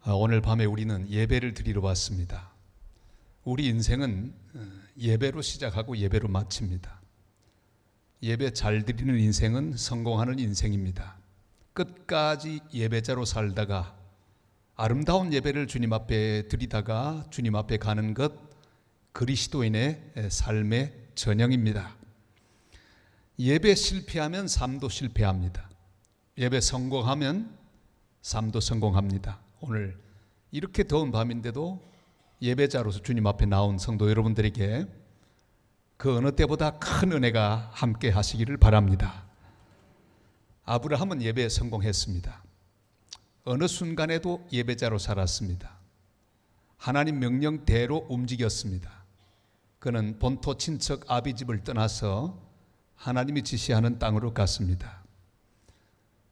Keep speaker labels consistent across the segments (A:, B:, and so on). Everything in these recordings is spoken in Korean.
A: 오늘 밤에 우리는 예배를 드리러 왔습니다. 우리 인생은 예배로 시작하고 예배로 마칩니다. 예배 잘 드리는 인생은 성공하는 인생입니다. 끝까지 예배자로 살다가 아름다운 예배를 주님 앞에 드리다가 주님 앞에 가는 것, 그리스도인의 삶의 전형입니다. 예배 실패하면 삶도 실패합니다. 예배 성공하면 삶도 성공합니다. 오늘 이렇게 더운 밤인데도 예배자로서 주님 앞에 나온 성도 여러분들에게 그 어느 때보다 큰 은혜가 함께 하시기를 바랍니다. 아브라함은 예배에 성공했습니다. 어느 순간에도 예배자로 살았습니다. 하나님 명령대로 움직였습니다. 그는 본토 친척 아비집을 떠나서 하나님이 지시하는 땅으로 갔습니다.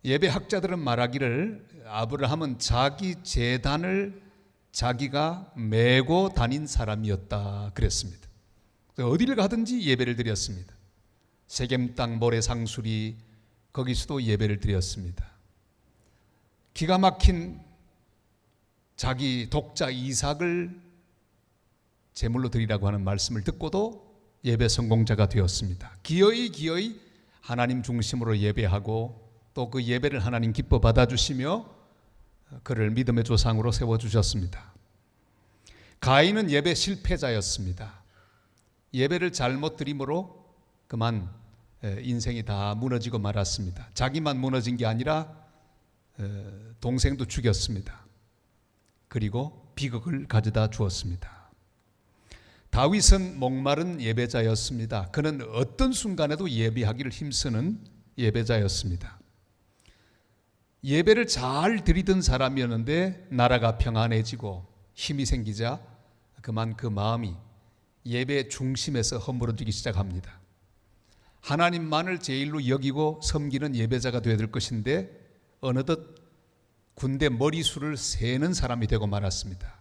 A: 예배학자들은 말하기를 아브라함은 자기 제단을 자기가 메고 다닌 사람이었다 그랬습니다. 어디를 가든지 예배를 드렸습니다. 세겜 땅 모래 상수리 거기서도 예배를 드렸습니다. 기가 막힌 자기 독자 이삭을 제물로 드리라고 하는 말씀을 듣고도 예배 성공자가 되었습니다. 기어이 하나님 중심으로 예배하고 또 그 예배를 하나님 기뻐 받아주시며 그를 믿음의 조상으로 세워주셨습니다. 가인은 예배 실패자였습니다. 예배를 잘못 드림으로 그만 인생이 다 무너지고 말았습니다. 자기만 무너진 게 아니라 동생도 죽였습니다. 그리고 비극을 가져다 주었습니다. 다윗은 목마른 예배자였습니다. 그는 어떤 순간에도 예배하기를 힘쓰는 예배자였습니다. 예배를 잘 드리던 사람이었는데 나라가 평안해지고 힘이 생기자 그만 그 마음이 예배 중심에서 허물어지기 시작합니다. 하나님만을 제일로 여기고 섬기는 예배자가 되어야 될 것인데 어느덧 군대 머리수를 세는 사람이 되고 말았습니다.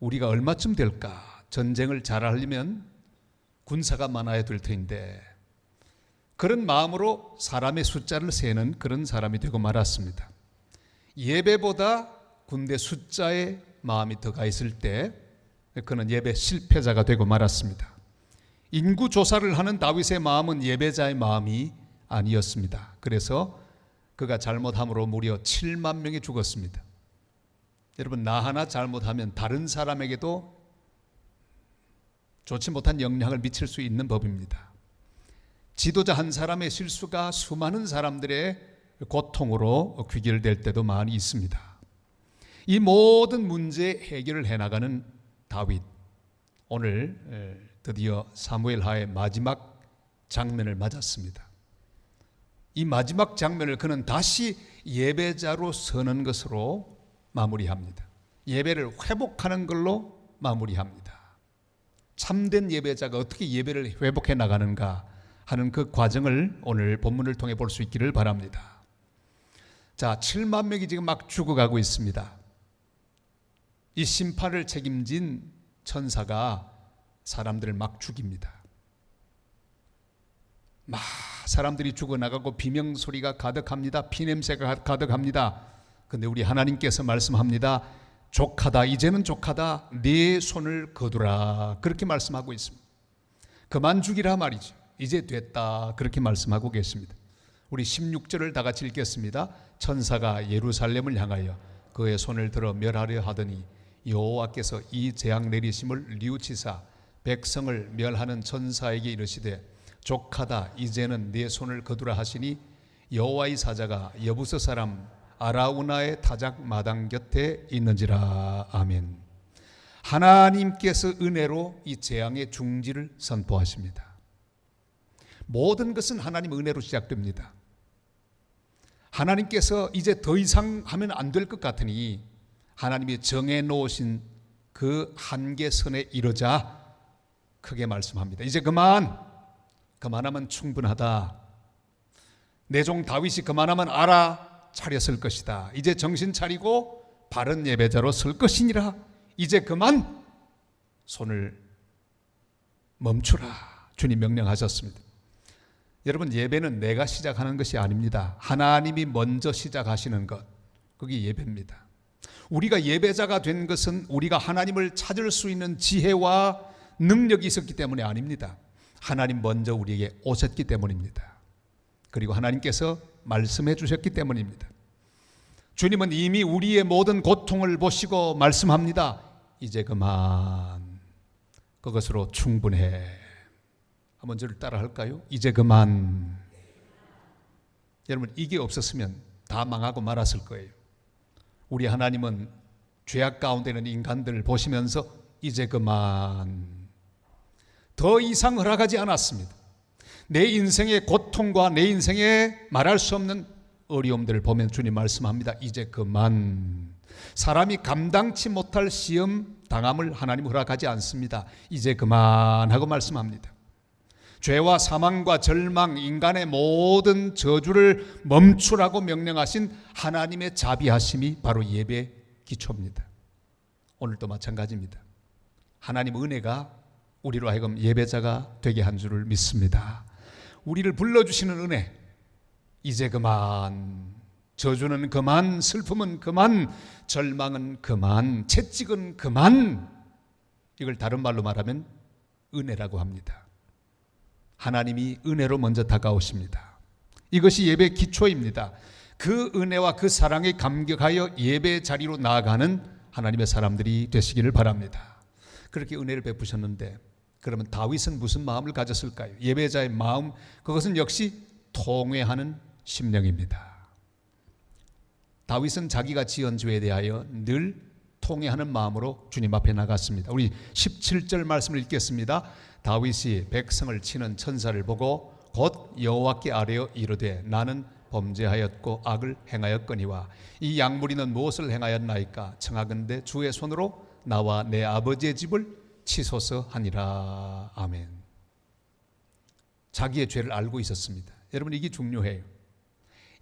A: 우리가 얼마쯤 될까? 전쟁을 잘하려면 군사가 많아야 될 텐데 그런 마음으로 사람의 숫자를 세는 그런 사람이 되고 말았습니다. 예배보다 군대 숫자에 마음이 더 가 있을 때 그는 예배 실패자가 되고 말았습니다. 인구 조사를 하는 다윗의 마음은 예배자의 마음이 아니었습니다. 그래서 그가 잘못함으로 무려 7만 명이 죽었습니다. 여러분, 나 하나 잘못하면 다른 사람에게도 좋지 못한 영향을 미칠 수 있는 법입니다. 지도자 한 사람의 실수가 수많은 사람들의 고통으로 귀결될 때도 많이 있습니다. 이 모든 문제 해결을 해나가는 다윗, 오늘 드디어 사무엘하의 마지막 장면을 맞았습니다. 이 마지막 장면을 그는 다시 예배자로 서는 것으로 마무리합니다. 예배를 회복하는 걸로 마무리합니다. 참된 예배자가 어떻게 예배를 회복해 나가는가 하는 그 과정을 오늘 본문을 통해 볼 수 있기를 바랍니다. 자, 7만 명이 지금 막 죽어가고 있습니다. 이 심판을 책임진 천사가 사람들을 막 죽입니다. 막 사람들이 죽어나가고 비명소리가 가득합니다. 피냄새가 가득합니다. 근데 우리 하나님께서 말씀합니다. 족하다, 이제는 족하다, 네 손을 거두라, 그렇게 말씀하고 있습니다. 그만 죽이라 말이죠. 이제 됐다, 그렇게 말씀하고 계십니다. 우리 16절을 다 같이 읽겠습니다. 천사가 예루살렘을 향하여 그의 손을 들어 멸하려 하더니 여호와께서 이 재앙 내리심을 뉘우치사 백성을 멸하는 천사에게 이르시되 족하다, 이제는 네 손을 거두라 하시니 여호와의 사자가 여부스 사람 아라우나의 타작 마당 곁에 있는지라. 아멘. 하나님께서 은혜로 이 재앙의 중지를 선포하십니다. 모든 것은 하나님 은혜로 시작됩니다. 하나님께서 이제 더 이상 하면 안 될 것 같으니 하나님이 정해 놓으신 그 한계선에 이르자 크게 말씀합니다. 이제 그만하면 충분하다. 내 종 다윗이 그만하면 알아차렸을 것이다. 이제 정신 차리고 바른 예배자로 설 것이니라. 이제 그만 손을 멈추라. 주님 명령하셨습니다. 여러분, 예배는 내가 시작하는 것이 아닙니다. 하나님이 먼저 시작하시는 것, 그게 예배입니다. 우리가 예배자가 된 것은 우리가 하나님을 찾을 수 있는 지혜와 능력이 있었기 때문이 아닙니다. 하나님 먼저 우리에게 오셨기 때문입니다. 그리고 하나님께서 말씀해 주셨기 때문입니다. 주님은 이미 우리의 모든 고통을 보시고 말씀합니다. 이제 그만, 그것으로 충분해. 한번 저를 따라 할까요? 이제 그만. 여러분, 이게 없었으면 다 망하고 말았을 거예요. 우리 하나님은 죄악 가운데 있는 인간들을 보시면서 이제 그만, 더 이상 허락하지 않았습니다. 내 인생의 고통과 내 인생의 말할 수 없는 어려움들을 보면 주님 말씀합니다. 이제 그만. 사람이 감당치 못할 시험 당함을 하나님 허락하지 않습니다. 이제 그만하고 말씀합니다. 죄와 사망과 절망, 인간의 모든 저주를 멈추라고 명령하신 하나님의 자비하심이 바로 예배 기초입니다. 오늘도 마찬가지입니다. 하나님 은혜가 우리로 하여금 예배자가 되게 한 줄을 믿습니다. 우리를 불러주시는 은혜, 이제 그만, 저주는 그만, 슬픔은 그만, 절망은 그만, 채찍은 그만. 이걸 다른 말로 말하면 은혜라고 합니다. 하나님이 은혜로 먼저 다가오십니다. 이것이 예배 기초입니다. 그 은혜와 그 사랑에 감격하여 예배 자리로 나아가는 하나님의 사람들이 되시기를 바랍니다. 그렇게 은혜를 베푸셨는데 그러면 다윗은 무슨 마음을 가졌을까요? 예배자의 마음, 그것은 역시 통회하는 심령입니다. 다윗은 자기가 지은 죄에 대하여 늘 통회하는 마음으로 주님 앞에 나갔습니다. 우리 17절 말씀을 읽겠습니다. 다윗이 백성을 치는 천사를 보고 곧 여호와께 아뢰어 이르되 나는 범죄하였고 악을 행하였거니와 이 양무리는 무엇을 행하였나이까? 청하건대 주의 손으로 나와 내 아버지의 집을 치소서 하니라. 아멘. 자기의 죄를 알고 있었습니다. 여러분, 이게 중요해요.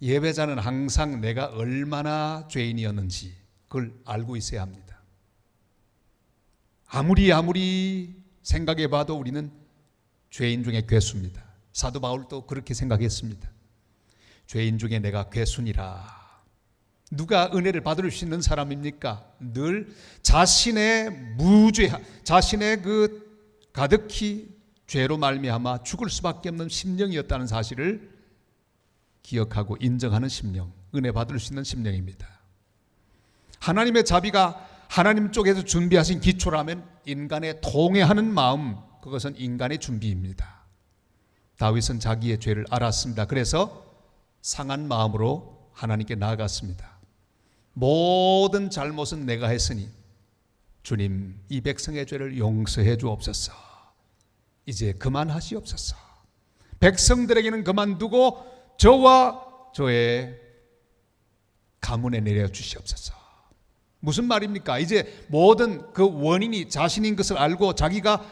A: 예배자는 항상 내가 얼마나 죄인이었는지 그걸 알고 있어야 합니다. 아무리 생각해봐도 우리는 죄인 중에 괴수입니다. 사도 바울도 그렇게 생각했습니다. 죄인 중에 내가 괴수니라. 누가 은혜를 받을 수 있는 사람입니까? 늘 자신의 자신의 그 가득히 죄로 말미암아 죽을 수밖에 없는 심령이었다는 사실을 기억하고 인정하는 심령, 은혜 받을 수 있는 심령입니다. 하나님의 자비가 하나님 쪽에서 준비하신 기초라면 인간의 통회하는 마음, 그것은 인간의 준비입니다. 다윗은 자기의 죄를 알았습니다. 그래서 상한 마음으로 하나님께 나아갔습니다. 모든 잘못은 내가 했으니 주님, 이 백성의 죄를 용서해 주옵소서. 이제 그만하시옵소서. 백성들에게는 그만두고 저와 저의 가문에 내려주시옵소서. 무슨 말입니까? 이제 모든 그 원인이 자신인 것을 알고 자기가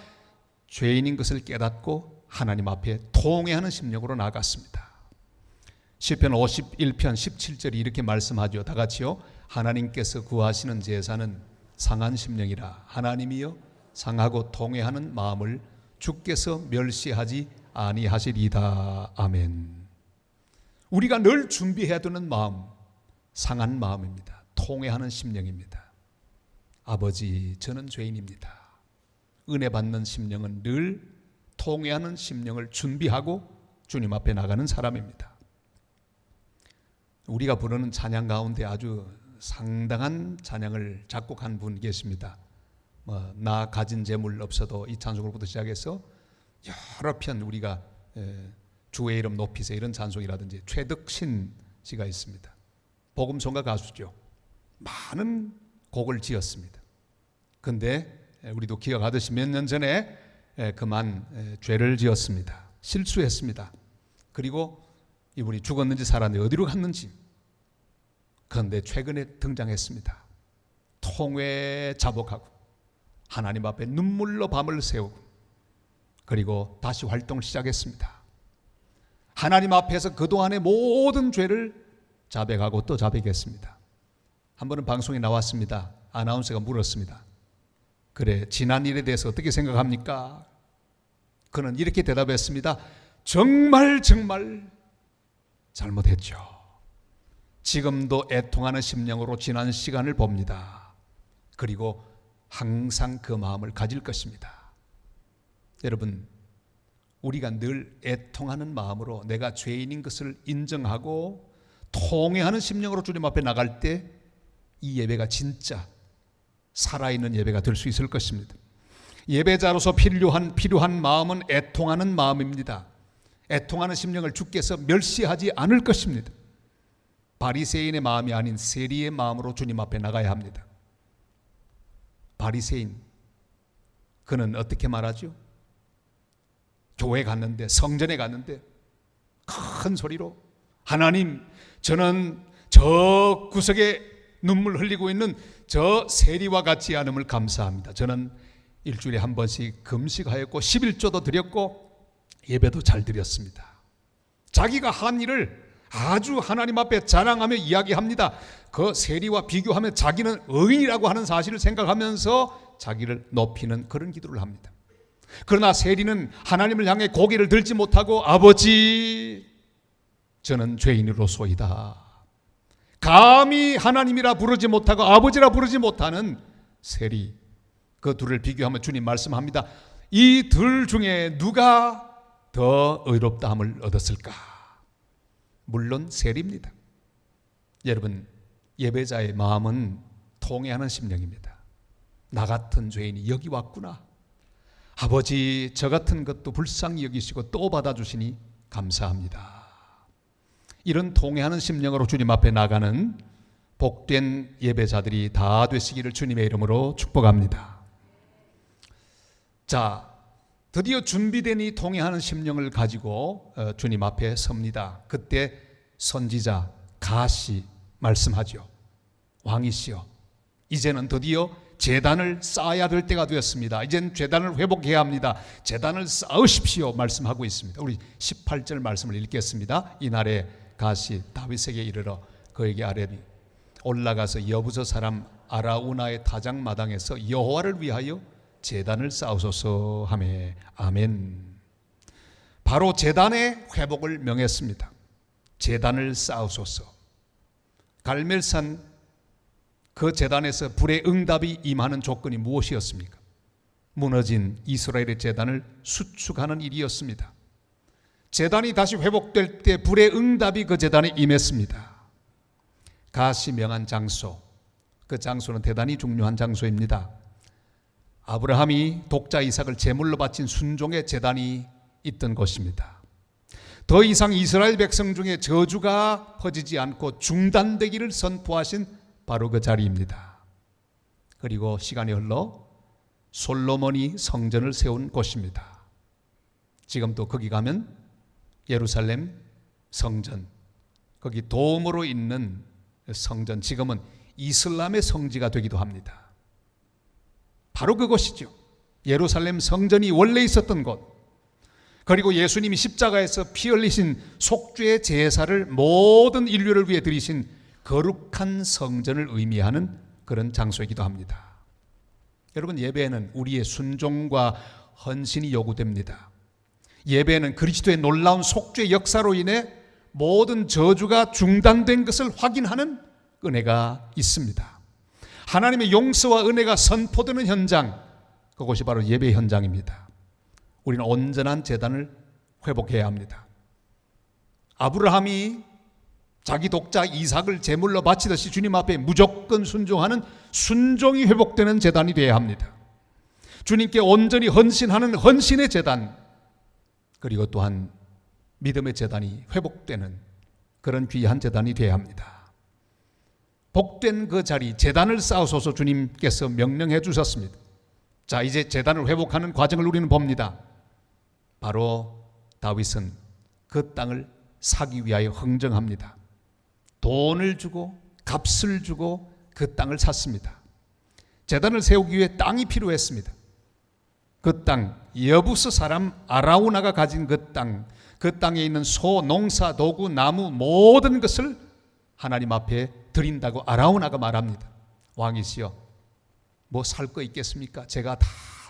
A: 죄인인 것을 깨닫고 하나님 앞에 통회하는 심령으로 나아갔습니다. 시편 51편 17절이 이렇게 말씀하죠. 다 같이요. 하나님께서 구하시는 제사는 상한 심령이라. 하나님이여 상하고 통회하는 마음을 주께서 멸시하지 아니하시리다. 아멘. 우리가 늘 준비해야 되는 마음, 상한 마음입니다. 통회하는 심령입니다. 아버지, 저는 죄인입니다. 은혜 받는 심령은 늘 통회하는 심령을 준비하고 주님 앞에 나가는 사람입니다. 우리가 부르는 찬양 가운데 아주 상당한 찬양을 작곡한 분 계십니다. 나 가진 재물 없어도 이 찬송으로부터 시작해서 여러 편 우리가 주의 이름 높이세 이런 찬송이라든지 최덕신 씨가 있습니다. 복음성가 가수죠. 많은 곡을 지었습니다. 그런데 우리도 기억하듯이 몇 년 전에 그만 죄를 지었습니다. 실수했습니다. 그리고 이분이 죽었는지 살았는지 어디로 갔는지. 그런데 최근에 등장했습니다. 통회 자복하고 하나님 앞에 눈물로 밤을 새우고 그리고 다시 활동을 시작했습니다. 하나님 앞에서 그동안의 모든 죄를 자백하고 또 자백했습니다. 한 번은 방송에 나왔습니다. 아나운서가 물었습니다. 그래, 지난 일에 대해서 어떻게 생각합니까? 그는 이렇게 대답했습니다. 정말 잘못했죠. 지금도 애통하는 심령으로 지난 시간을 봅니다. 그리고 항상 그 마음을 가질 것입니다. 여러분, 우리가 늘 애통하는 마음으로 내가 죄인인 것을 인정하고 통회하는 심령으로 주님 앞에 나갈 때 이 예배가 진짜 살아있는 예배가 될 수 있을 것입니다. 예배자로서 필요한 마음은 애통하는 마음입니다. 애통하는 심령을 주께서 멸시하지 않을 것입니다. 바리새인의 마음이 아닌 세리의 마음으로 주님 앞에 나가야 합니다. 바리새인, 그는 어떻게 말하죠? 교회 갔는데, 성전에 갔는데 큰 소리로 하나님, 저는 저 구석에 눈물 흘리고 있는 저 세리와 같지 않음을 감사합니다. 저는 일주일에 한 번씩 금식하였고 11조도 드렸고 예배도 잘 드렸습니다. 자기가 한 일을 아주 하나님 앞에 자랑하며 이야기합니다. 그 세리와 비교하면 자기는 의인이라고 하는 사실을 생각하면서 자기를 높이는 그런 기도를 합니다. 그러나 세리는 하나님을 향해 고개를 들지 못하고 아버지, 저는 죄인으로소이다. 감히 하나님이라 부르지 못하고 아버지라 부르지 못하는 세리, 그 둘을 비교하면 주님 말씀합니다. 이 둘 중에 누가 더 의롭다함을 얻었을까? 물론 세리입니다. 여러분, 예배자의 마음은 통회하는 심령입니다. 나 같은 죄인이 여기 왔구나. 아버지, 저 같은 것도 불쌍히 여기시고 또 받아주시니 감사합니다. 이런 통회하는 심령으로 주님 앞에 나가는 복된 예배자들이 다 되시기를 주님의 이름으로 축복합니다. 자, 드디어 준비된 이 통회하는 심령을 가지고 주님 앞에 섭니다. 그때 선지자 가시 말씀하죠. 왕이시여, 이제는 드디어 제단을 쌓아야 될 때가 되었습니다. 이제는 제단을 회복해야 합니다. 제단을 쌓으십시오 말씀하고 있습니다. 우리 18절 말씀을 읽겠습니다. 이날에 가시 다윗에게 이르러 그에게 아뢰니 올라가서 여부서 사람 아라우나의 타작마당에서 여호와를 위하여 제단을 쌓으소서 하매 아멘. 바로 제단의 회복을 명했습니다. 제단을 쌓으소서. 갈멜산 그 제단에서 불의 응답이 임하는 조건이 무엇이었습니까? 무너진 이스라엘의 제단을 수축하는 일이었습니다. 제단이 다시 회복될 때 불의 응답이 그 제단에 임했습니다. 가시 명한 장소, 그 장소는 대단히 중요한 장소입니다. 아브라함이 독자 이삭을 제물로 바친 순종의 제단이 있던 곳입니다. 더 이상 이스라엘 백성 중에 저주가 퍼지지 않고 중단되기를 선포하신 바로 그 자리입니다. 그리고 시간이 흘러 솔로몬이 성전을 세운 곳입니다. 지금도 거기 가면 예루살렘 성전, 거기 돔으로 있는 성전, 지금은 이슬람의 성지가 되기도 합니다. 바로 그곳이죠. 예루살렘 성전이 원래 있었던 곳, 그리고 예수님이 십자가에서 피 흘리신 속죄의 제사를 모든 인류를 위해 드리신 거룩한 성전을 의미하는 그런 장소이기도 합니다. 여러분, 예배에는 우리의 순종과 헌신이 요구됩니다. 예배에는 그리스도의 놀라운 속죄 역사로 인해 모든 저주가 중단된 것을 확인하는 은혜가 있습니다. 하나님의 용서와 은혜가 선포되는 현장, 그것이 바로 예배 현장입니다. 우리는 온전한 제단을 회복해야 합니다. 아브라함이 자기 독자 이삭을 제물로 바치듯이 주님 앞에 무조건 순종하는 순종이 회복되는 제단이 되어야 합니다. 주님께 온전히 헌신하는 헌신의 제단, 그리고 또한 믿음의 제단이 회복되는 그런 귀한 제단이 되어야 합니다. 복된 그 자리, 제단을 쌓으소서 주님께서 명령해 주셨습니다. 자, 이제 제단을 회복하는 과정을 우리는 봅니다. 바로 다윗은 그 땅을 사기 위하여 흥정합니다. 돈을 주고 값을 주고 그 땅을 샀습니다. 제단을 세우기 위해 땅이 필요했습니다. 그 땅, 여부스 사람 아라우나가 가진 그 땅, 그 땅에 있는 소, 농사, 도구, 나무 모든 것을 하나님 앞에 드린다고 아라우나가 말합니다. 왕이시여, 뭐 살 거 있겠습니까? 제가 다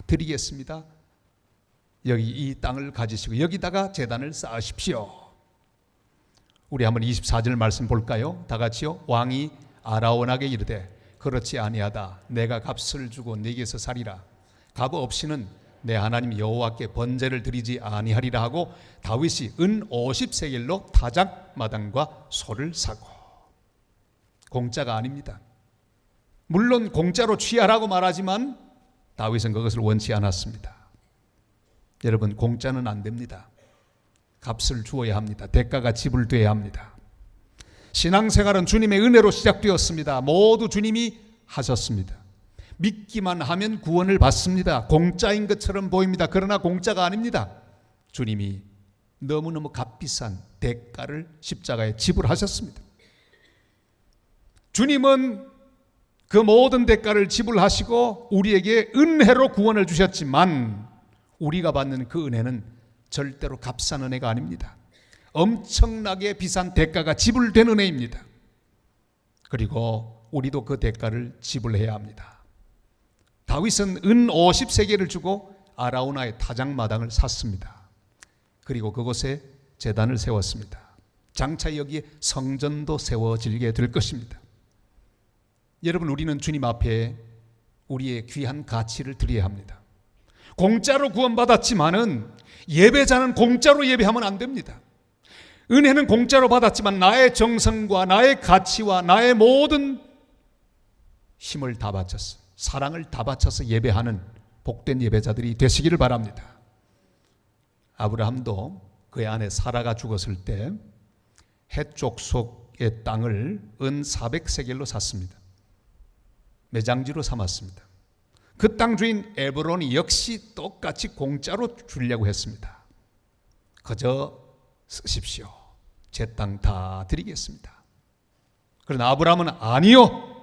A: 드리겠습니다. 여기 이 땅을 가지시고 여기다가 제단을 쌓으십시오. 우리 한번 24절 말씀 볼까요? 다 같이요. 왕이 아라온에게 이르되 그렇지 아니하다. 내가 값을 주고 네게서 살이라. 값 없이는 내 하나님 여호와께 번제를 드리지 아니하리라 하고 다윗이 은 50세겔로 타작마당과 소를 사고. 공짜가 아닙니다. 물론 공짜로 취하라고 말하지만 다윗은 그것을 원치 않았습니다. 여러분, 공짜는 안 됩니다. 값을 주어야 합니다. 대가가 지불돼야 합니다. 신앙생활은 주님의 은혜로 시작되었습니다. 모두 주님이 하셨습니다. 믿기만 하면 구원을 받습니다. 공짜인 것처럼 보입니다. 그러나 공짜가 아닙니다. 주님이 너무너무 값비싼 대가를 십자가에 지불하셨습니다. 주님은 그 모든 대가를 지불하시고 우리에게 은혜로 구원을 주셨지만 우리가 받는 그 은혜는 절대로 값싼 은혜가 아닙니다. 엄청나게 비싼 대가가 지불된 은혜입니다. 그리고 우리도 그 대가를 지불해야 합니다. 다윗은 은 50세겔을 주고 아라우나의 타작마당을 샀습니다. 그리고 그곳에 제단을 세웠습니다. 장차 여기에 성전도 세워지게 될 것입니다. 여러분, 우리는 주님 앞에 우리의 귀한 가치를 드려야 합니다. 공짜로 구원받았지만은 예배자는 공짜로 예배하면 안 됩니다. 은혜는 공짜로 받았지만 나의 정성과 나의 가치와 나의 모든 힘을 다 바쳐서, 사랑을 다 바쳐서 예배하는 복된 예배자들이 되시기를 바랍니다. 아브라함도 그의 아내 사라가 죽었을 때 해쪽 속의 땅을 은 400세겔로 샀습니다. 매장지로 삼았습니다. 그 땅 주인 에브론이 역시 똑같이 공짜로 주려고 했습니다. 그저 쓰십시오. 제 땅 다 드리겠습니다. 그러나 아브라함은 아니요,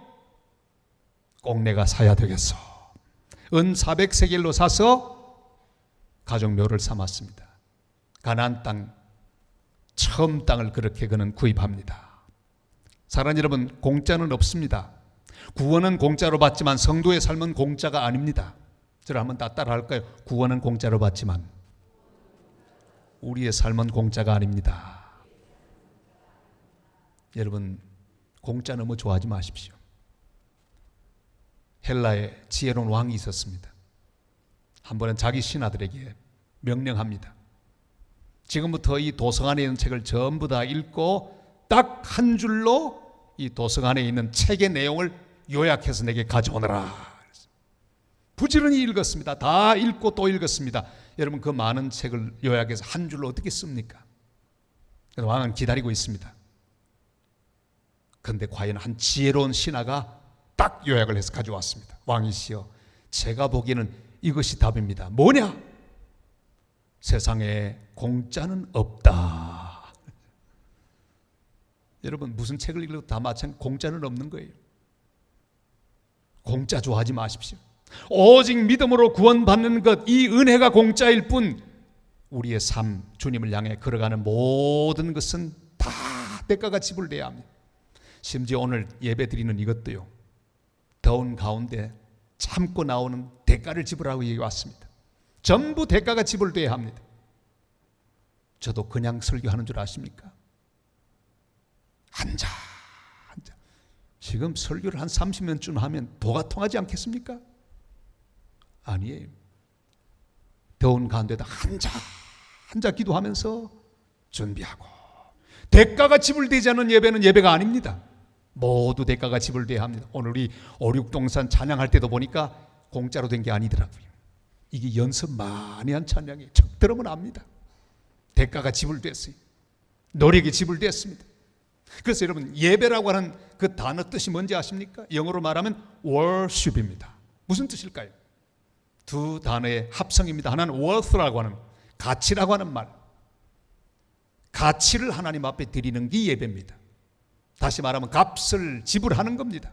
A: 꼭 내가 사야 되겠어. 은 400세겔로 사서 가족묘를 삼았습니다. 가나안 땅, 처음 땅을 그렇게 그는 구입합니다. 사랑하는 여러분, 공짜는 없습니다. 구원은 공짜로 받지만 성도의 삶은 공짜가 아닙니다. 저를 한번 다 따라할까요? 구원은 공짜로 받지만 우리의 삶은 공짜가 아닙니다. 여러분, 공짜 너무 좋아하지 마십시오. 헬라에 지혜로운 왕이 있었습니다. 한 번은 자기 신하들에게 명령합니다. 지금부터 이 도서관에 있는 책을 전부 다 읽고 딱 한 줄로 이 도서관에 있는 책의 내용을 요약해서 내게 가져오너라. 부지런히 읽었습니다. 다 읽고 또 읽었습니다. 여러분, 그 많은 책을 요약해서 한 줄로 어떻게 씁니까? 왕은 기다리고 있습니다. 그런데 과연 한 지혜로운 신하가 딱 요약을 해서 가져왔습니다. 왕이시여, 제가 보기에는 이것이 답입니다. 뭐냐? 세상에 공짜는 없다. 여러분, 무슨 책을 읽어도 다 마찬가지, 공짜는 없는 거예요. 공짜 좋아하지 마십시오. 오직 믿음으로 구원받는 것, 이 은혜가 공짜일 뿐 우리의 삶, 주님을 향해 걸어가는 모든 것은 다 대가가 지불돼야 합니다. 심지어 오늘 예배 드리는 이것도요, 더운 가운데 참고 나오는 대가를 지불하고 여기 왔습니다. 전부 대가가 지불돼야 합니다. 저도 그냥 설교하는 줄 아십니까? 앉아 지금 설교를 한 30년쯤 하면 도가 통하지 않겠습니까? 아니에요. 더운 가운데다 앉아 기도하면서 준비하고, 대가가 지불되지 않은 예배는 예배가 아닙니다. 모두 대가가 지불돼야 합니다. 오늘 우리 오륙동산 찬양할 때도 보니까 공짜로 된 게 아니더라고요. 이게 연습 많이 한 찬양이에요. 척 들으면 압니다. 대가가 지불됐어요. 노력이 지불됐습니다. 그래서 여러분, 예배라고 하는 그 단어 뜻이 뭔지 아십니까? 영어로 말하면 worship입니다. 무슨 뜻일까요? 두 단어의 합성입니다. 하나는 worth라고 하는, 가치라고 하는 말. 가치를 하나님 앞에 드리는 게 예배입니다. 다시 말하면 값을 지불하는 겁니다.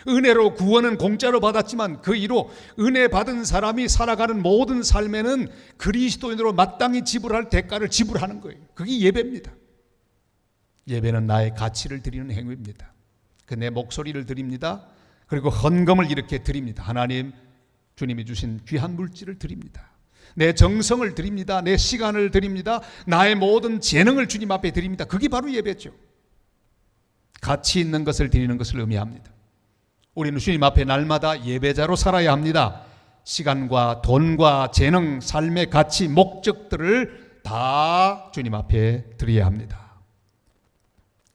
A: 은혜로 구원은 공짜로 받았지만 그 이로 은혜 받은 사람이 살아가는 모든 삶에는 그리스도인으로 마땅히 지불할 대가를 지불하는 거예요. 그게 예배입니다. 예배는 나의 가치를 드리는 행위입니다. 그 내 목소리를 드립니다. 그리고 헌금을 이렇게 드립니다. 하나님, 주님이 주신 귀한 물질을 드립니다. 내 정성을 드립니다. 내 시간을 드립니다. 나의 모든 재능을 주님 앞에 드립니다. 그게 바로 예배죠. 가치 있는 것을 드리는 것을 의미합니다. 우리는 주님 앞에 날마다 예배자로 살아야 합니다. 시간과 돈과 재능, 삶의 가치, 목적들을 다 주님 앞에 드려야 합니다.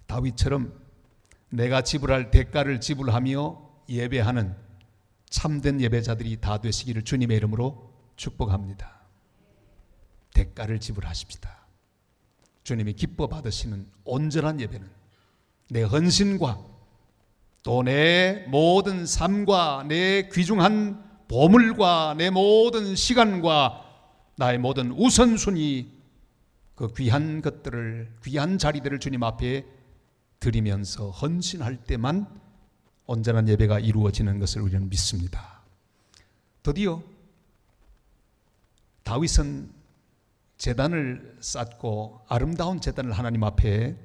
A: 다윗처럼 내가 지불할 대가를 지불하며 예배하는 참된 예배자들이 다 되시기를 주님의 이름으로 축복합니다. 대가를 지불하십시다. 주님이 기뻐 받으시는 온전한 예배는 내 헌신과 또 내 모든 삶과 내 귀중한 보물과 내 모든 시간과 나의 모든 우선순위, 그 귀한 것들을, 귀한 자리들을 주님 앞에 드리면서 헌신할 때만 온전한 예배가 이루어지는 것을 우리는 믿습니다. 드디어 다윗은 제단을 쌓고 아름다운 제단을 하나님 앞에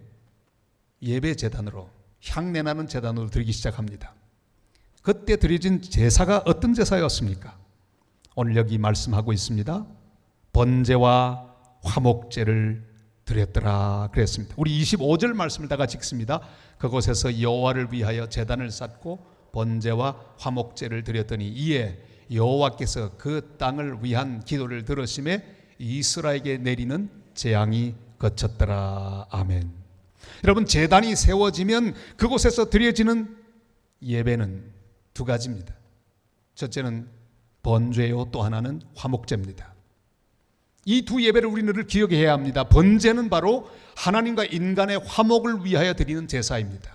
A: 예배 제단으로, 향내나는 제단으로 드리기 시작합니다. 그때 드려진 제사가 어떤 제사였습니까? 오늘 여기 말씀하고 있습니다. 번제와 화목제를 드렸더라 그랬습니다. 우리 25절 말씀을 다 같이 읽습니다. 그곳에서 여호와를 위하여 제단을 쌓고 번제와 화목제를 드렸더니 이에 여호와께서 그 땅을 위한 기도를 들으심에 이스라엘에게 내리는 재앙이 그쳤더라. 아멘. 여러분, 제단이 세워지면 그곳에서 드려지는 예배는 두 가지입니다. 첫째는 번제요, 또 하나는 화목제입니다. 이 두 예배를 우리는 늘 기억해야 합니다. 번제는 바로 하나님과 인간의 화목을 위하여 드리는 제사입니다.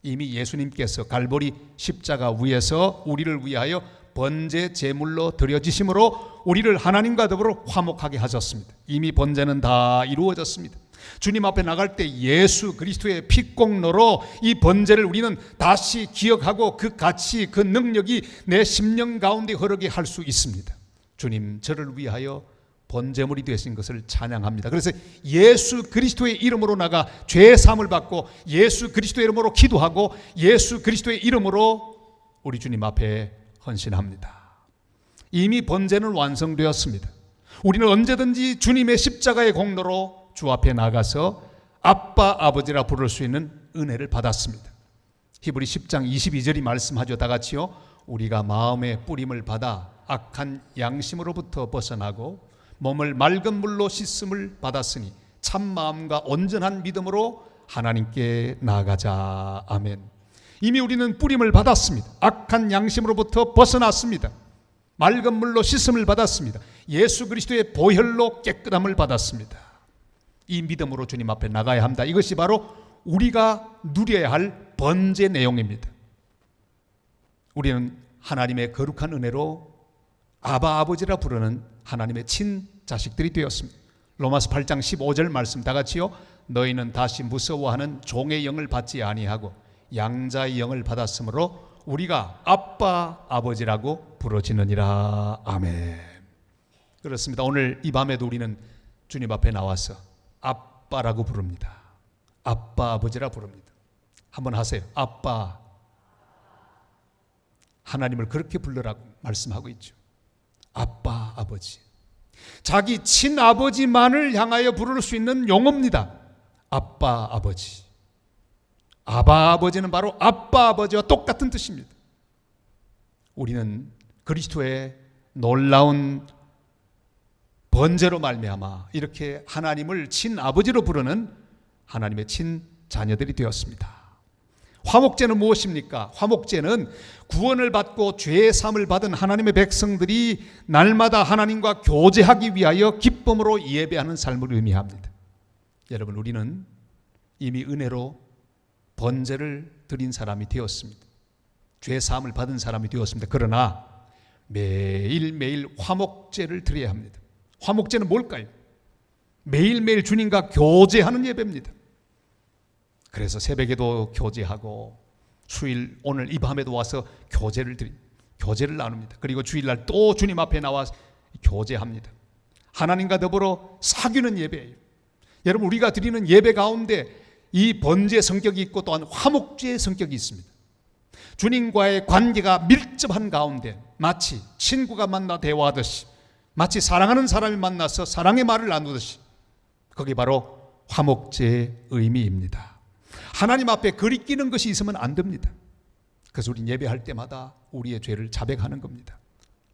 A: 이미 예수님께서 갈보리 십자가 위에서 우리를 위하여 번제 제물로 드려지심으로 우리를 하나님과 더불어 화목하게 하셨습니다. 이미 번제는 다 이루어졌습니다. 주님 앞에 나갈 때 예수 그리스도의 피공로로 이 번제를 우리는 다시 기억하고 그 가치, 그 능력이 내 심령 가운데 흐르게 할 수 있습니다. 주님, 저를 위하여 번제물이 되신 것을 찬양합니다. 그래서 예수 그리스도의 이름으로 나가 죄 사함을 받고 예수 그리스도의 이름으로 기도하고 예수 그리스도의 이름으로 우리 주님 앞에 헌신합니다. 이미 번제는 완성되었습니다. 우리는 언제든지 주님의 십자가의 공로로 주 앞에 나가서 아빠, 아버지라 부를 수 있는 은혜를 받았습니다. 히브리 10장 22절이 말씀하죠. 다 같이요. 우리가 마음의 뿌림을 받아 악한 양심으로부터 벗어나고 몸을 맑은 물로 씻음을 받았으니 참 마음과 온전한 믿음으로 하나님께 나아가자. 아멘. 이미 우리는 뿌림을 받았습니다. 악한 양심으로부터 벗어났습니다. 맑은 물로 씻음을 받았습니다. 예수 그리스도의 보혈로 깨끗함을 받았습니다. 이 믿음으로 주님 앞에 나가야 합니다. 이것이 바로 우리가 누려야 할 번제 내용입니다. 우리는 하나님의 거룩한 은혜로 아바 아버지라 부르는 하나님의 친자식들이 되었습니다. 로마서 8장 15절 말씀 다 같이요. 너희는 다시 무서워하는 종의 영을 받지 아니하고 양자의 영을 받았으므로 우리가 아빠 아버지라고 부르짖느니라. 아멘. 그렇습니다. 오늘 이 밤에도 우리는 주님 앞에 나와서 아빠라고 부릅니다. 아빠 아버지라 부릅니다. 한번 하세요. 아빠. 하나님을 그렇게 불러라고 말씀하고 있죠. 아빠 아버지. 자기 친아버지만을 향하여 부를 수 있는 용어입니다. 아빠 아버지. 아바 아버지는 바로 아빠 아버지와 똑같은 뜻입니다. 우리는 그리스도의 놀라운 번제로 말미암아 이렇게 하나님을 친아버지로 부르는 하나님의 친자녀들이 되었습니다. 화목제는 무엇입니까? 화목제는 구원을 받고 죄의 사함을 받은 하나님의 백성들이 날마다 하나님과 교제하기 위하여 기쁨으로 예배하는 삶을 의미합니다. 여러분, 우리는 이미 은혜로 번제를 드린 사람이 되었습니다. 죄 사함을 받은 사람이 되었습니다. 그러나 매일매일 화목제를 드려야 합니다. 화목제는 뭘까요? 매일매일 주님과 교제하는 예배입니다. 그래서 새벽에도 교제하고 수일 오늘 이 밤에도 와서 교제를 나눕니다. 그리고 주일날 또 주님 앞에 나와 교제합니다. 하나님과 더불어 사귀는 예배예요. 여러분, 우리가 드리는 예배 가운데 이 번제 성격이 있고 또한 화목제의 성격이 있습니다. 주님과의 관계가 밀접한 가운데 마치 친구가 만나 대화하듯이 마치 사랑하는 사람이 만나서 사랑의 말을 나누듯이, 그게 바로 화목제의 의미입니다. 하나님 앞에 거리끼는 것이 있으면 안 됩니다. 그래서 우리 예배할 때마다 우리의 죄를 자백하는 겁니다.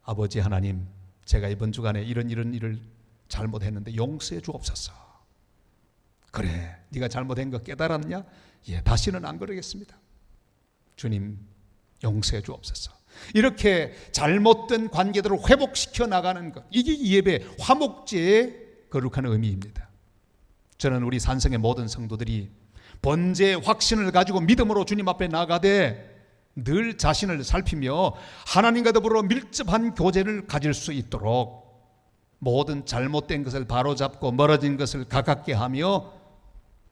A: 아버지 하나님, 제가 이번 주간에 이런 일을 잘못했는데 용서해 주옵소서. 그래, 네가 잘못한 거 깨달았냐? 예, 다시는 안 그러겠습니다. 주님, 용서해 주옵소서. 이렇게 잘못된 관계들을 회복시켜 나가는 것, 이게 예배, 화목제의 거룩한 의미입니다. 저는 우리 산성의 모든 성도들이 번제의 확신을 가지고 믿음으로 주님 앞에 나가되 늘 자신을 살피며 하나님과 더불어 밀접한 교제를 가질 수 있도록 모든 잘못된 것을 바로잡고 멀어진 것을 가깝게 하며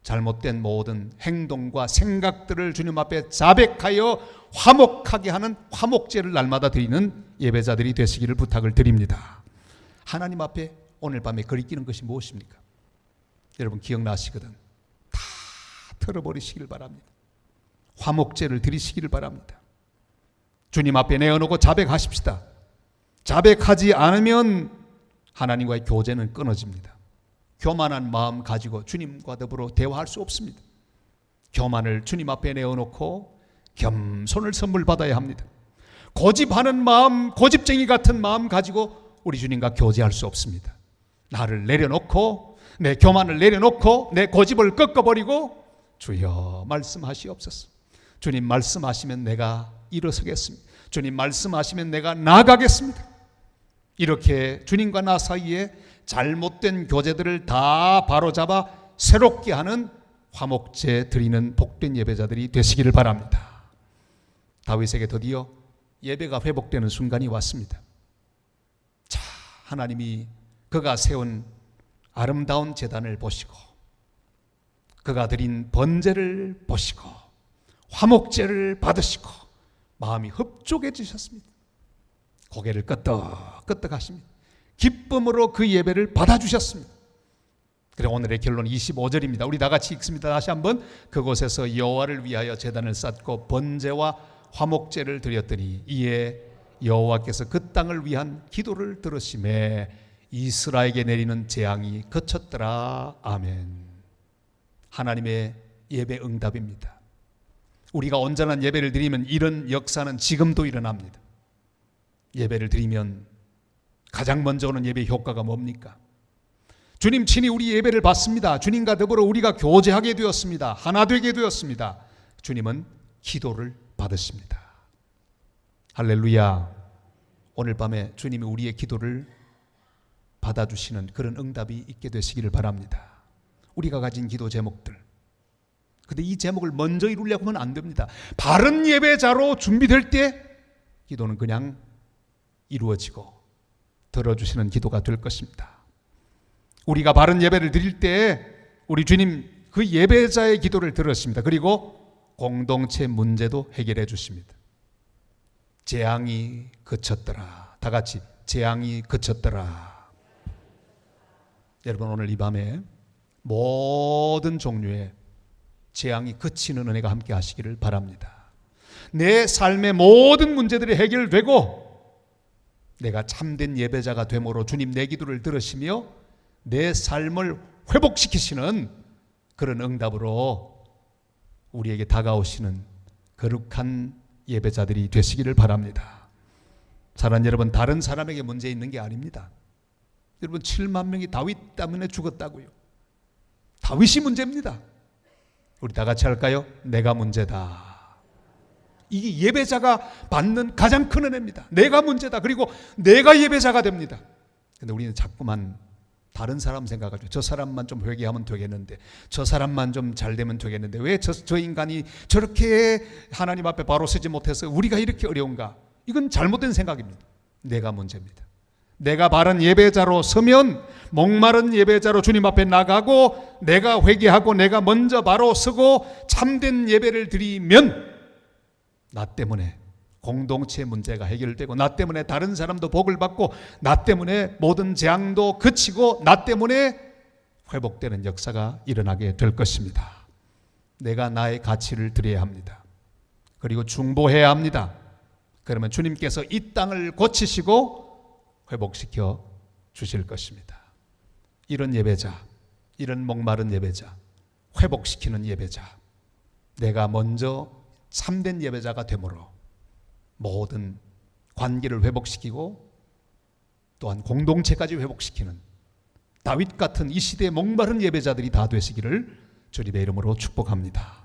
A: 잘못된 모든 행동과 생각들을 주님 앞에 자백하여 화목하게 하는 화목제를 날마다 드리는 예배자들이 되시기를 부탁을 드립니다. 하나님 앞에 오늘 밤에 거리끼는 것이 무엇입니까? 여러분 기억나시거든. 다 털어버리시길 바랍니다. 화목제를 드리시기를 바랍니다. 주님 앞에 내어놓고 자백하십시다. 자백하지 않으면 하나님과의 교제는 끊어집니다. 교만한 마음 가지고 주님과 더불어 대화할 수 없습니다. 교만을 주님 앞에 내어놓고 겸손을 선물 받아야 합니다. 고집하는 마음, 고집쟁이 같은 마음 가지고 우리 주님과 교제할 수 없습니다. 나를 내려놓고, 내 교만을 내려놓고, 내 고집을 꺾어버리고 주여 말씀하시옵소서. 주님 말씀하시면 내가 일어서겠습니다. 주님 말씀하시면 내가 나가겠습니다. 이렇게 주님과 나 사이에 잘못된 교제들을 다 바로잡아 새롭게 하는 화목제 드리는 복된 예배자들이 되시기를 바랍니다. 다윗에게 드디어 예배가 회복되는 순간이 왔습니다. 자, 하나님이 그가 세운 아름다운 제단을 보시고 그가 드린 번제를 보시고 화목제를 받으시고 마음이 흡족해지셨습니다. 고개를 끄덕끄덕 하십니다. 기쁨으로 그 예배를 받아주셨습니다. 그래, 오늘의 결론 25절입니다. 우리 다 같이 읽습니다. 다시 한번. 그곳에서 여호와를 위하여 제단을 쌓고 번제와 화목제를 드렸더니 이에 여호와께서 그 땅을 위한 기도를 들으시매 이스라엘에게 내리는 재앙이 그쳤더라. 아멘. 하나님의 예배 응답입니다. 우리가 온전한 예배를 드리면 이런 역사는 지금도 일어납니다. 예배를 드리면 가장 먼저 오는 예배 효과가 뭡니까? 주님 친히 우리 예배를 받습니다. 주님과 더불어 우리가 교제하게 되었습니다. 하나 되게 되었습니다. 주님은 기도를 받으십니다. 할렐루야. 오늘 밤에 주님이 우리의 기도를 받아주시는 그런 응답이 있게 되시기를 바랍니다. 우리가 가진 기도 제목들, 근데 이 제목을 먼저 이루려고 하면 안 됩니다. 바른 예배자로 준비될 때 기도는 그냥 이루어지고 들어주시는 기도가 될 것입니다. 우리가 바른 예배를 드릴 때 우리 주님 그 예배자의 기도를 들으십니다. 그리고 공동체 문제도 해결해 주십니다. 재앙이 그쳤더라. 다 같이 재앙이 그쳤더라. 여러분 오늘 이 밤에 모든 종류의 재앙이 그치는 은혜가 함께 하시기를 바랍니다. 내 삶의 모든 문제들이 해결되고 내가 참된 예배자가 됨으로 주님 내 기도를 들으시며 내 삶을 회복시키시는 그런 응답으로 우리에게 다가오시는 거룩한 예배자들이 되시기를 바랍니다. 사랑하는 여러분, 다른 사람에게 문제 있는 게 아닙니다. 여러분 7만 명이 다윗 때문에 죽었다고요. 다윗이 문제입니다. 우리 다 같이 할까요? 내가 문제다. 이게 예배자가 받는 가장 큰 은혜입니다. 내가 문제다. 그리고 내가 예배자가 됩니다. 근데 우리는 자꾸만 다른 사람 생각하죠. 저 사람만 좀 회개하면 되겠는데, 저 사람만 좀 잘 되면 되겠는데, 왜 저 인간이 저렇게 하나님 앞에 바로 서지 못해서 우리가 이렇게 어려운가? 이건 잘못된 생각입니다. 내가 문제입니다. 내가 바른 예배자로 서면, 목마른 예배자로 주님 앞에 나가고 내가 회개하고 내가 먼저 바로 서고 참된 예배를 드리면 나 때문에 공동체 문제가 해결되고 나 때문에 다른 사람도 복을 받고 나 때문에 모든 재앙도 그치고 나 때문에 회복되는 역사가 일어나게 될 것입니다. 내가 나의 가치를 드려야 합니다. 그리고 중보해야 합니다. 그러면 주님께서 이 땅을 고치시고 회복시켜 주실 것입니다. 이런 예배자, 이런 목마른 예배자, 회복시키는 예배자, 내가 먼저 참된 예배자가 되므로 모든 관계를 회복시키고 또한 공동체까지 회복시키는 다윗 같은 이 시대의 목마른 예배자들이 다 되시기를 주님의 이름으로 축복합니다.